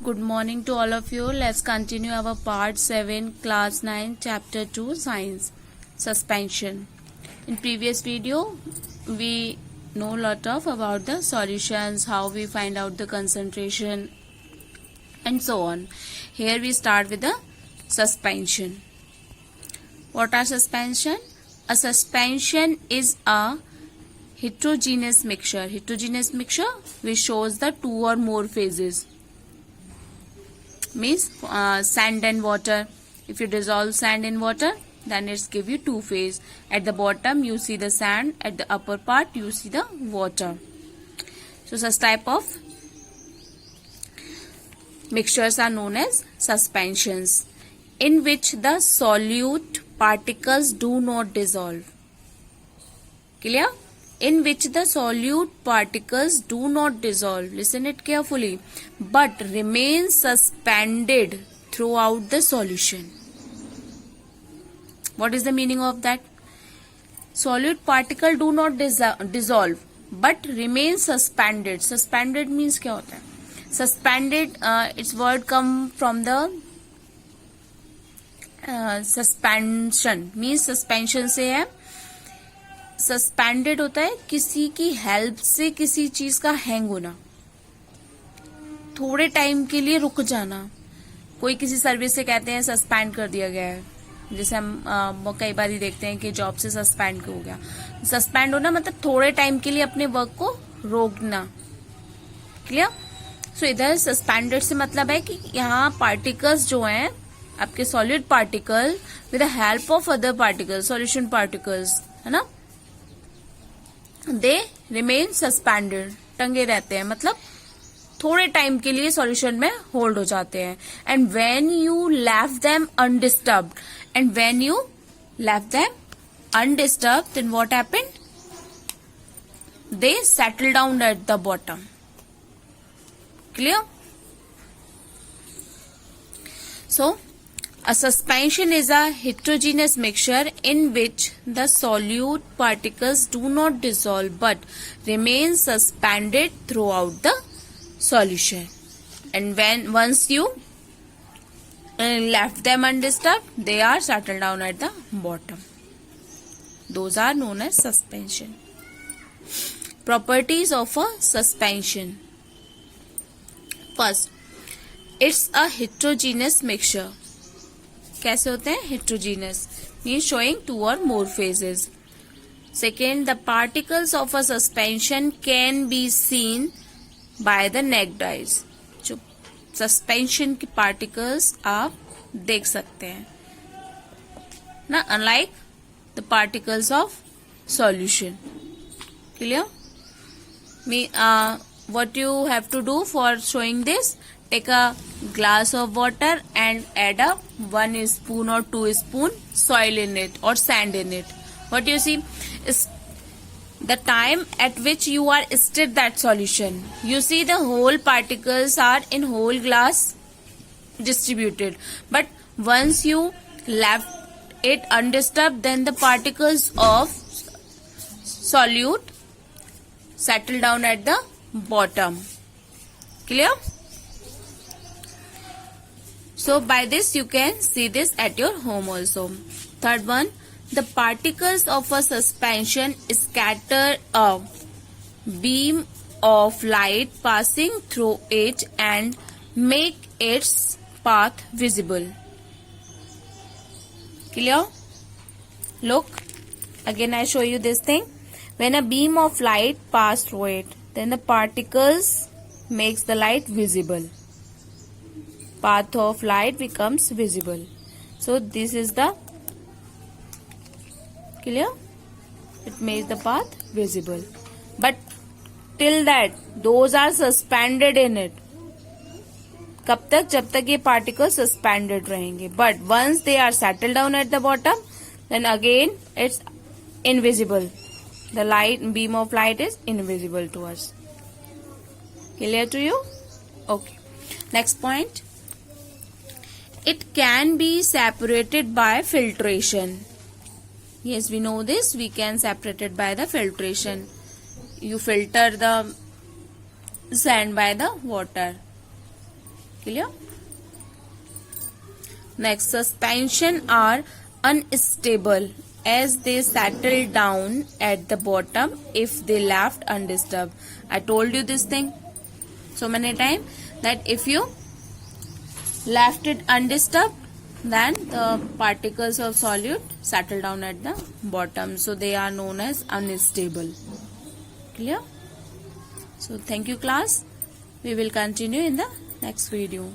Good morning to all of you. Let's continue our part 7, class 9, chapter 2, science, suspension. In previous video, we know a lot of about the solutions, how we find out the concentration and so on. Here we start with the suspension. What are suspension? A suspension is a heterogeneous mixture. Heterogeneous mixture which shows the two or more phases. Means sand and water. If you dissolve sand in water, then it's give you two phase. At the bottom you see the sand, at the upper part you see the water. So such type of mixtures are known as suspensions, in which the solute particles do not dissolve. Clear? In which the solute particles do not dissolve, listen it carefully, but remain suspended throughout the solution. What is the meaning of that? Solute particle do not dissolve but remain suspended. Suspended means क्या होता है? Suspended, its word come from the suspension, means suspension से है. Suspended होता है किसी की help से किसी चीज का हैंग होना, थोड़े टाइम के लिए रुक जाना. कोई किसी सर्विस से कहते हैं सस्पेंड कर दिया गया है, जैसे हम कई बार ही देखते हैं कि जॉब से सस्पेंड हो गया. सस्पेंड होना मतलब थोड़े टाइम के लिए अपने वर्क को रोकना. क्लियर? सो इधर सस्पेंडेड से मतलब है कि यहाँ पार्टिकल्स जो हैं आपके solid particle with the help of other particles, solution particles, है ना, दे रिमेन सस्पेंडेड, टंगे रहते हैं, मतलब थोड़े टाइम के लिए सॉल्यूशन में होल्ड हो जाते हैं. And when you left them undisturbed, and when you left them undisturbed, then what happened? They settle down at the bottom. Clear? So a suspension is a heterogeneous mixture in which the solute particles do not dissolve but remain suspended throughout the solution. And once you left them undisturbed, they are settled down at the bottom. Those are known as suspension. Properties of a suspension. First, it's a heterogeneous mixture. कैसे होते हैं? heterogeneous means showing two or more phases. Second, the particles of a suspension can be seen by the naked eyes. जो suspension की particles आप देख सकते हैं ना, unlike the particles of solution. Clear? What you have to do for showing this? Take a glass of water and add a 1 spoon or 2 spoon soil in it or sand in it. What you see is the time at which you are stirred that solution. You see the whole particles are in whole glass distributed. But once you left it undisturbed, then the particles of solute settle down at the bottom. Clear? So by this you can see this at your home also. Third one, the particles of a suspension scatter a beam of light passing through it and make its path visible. Clear? Look, again I show you this thing. When a beam of light pass through it, then the particles makes the light visible. Path of light becomes visible. So this is the clear? It makes the path visible. But till that, those are suspended in it. कब तक? जब तक ये particles suspended रहेंगे. But once they are settled down at the bottom, then again it's invisible. The beam of light is invisible to us. Clear to you? Okay. Next point. It can be separated by filtration. Yes, we know this. We can separate it by the filtration. You filter the sand by the water. Clear? Next, suspension are unstable as they settle down at the bottom if they left undisturbed. I told you this thing so many times that if you left it undisturbed, then the particles of solute settle down at the bottom, so they are known as unstable. Clear? So thank you class. We will continue in the next video.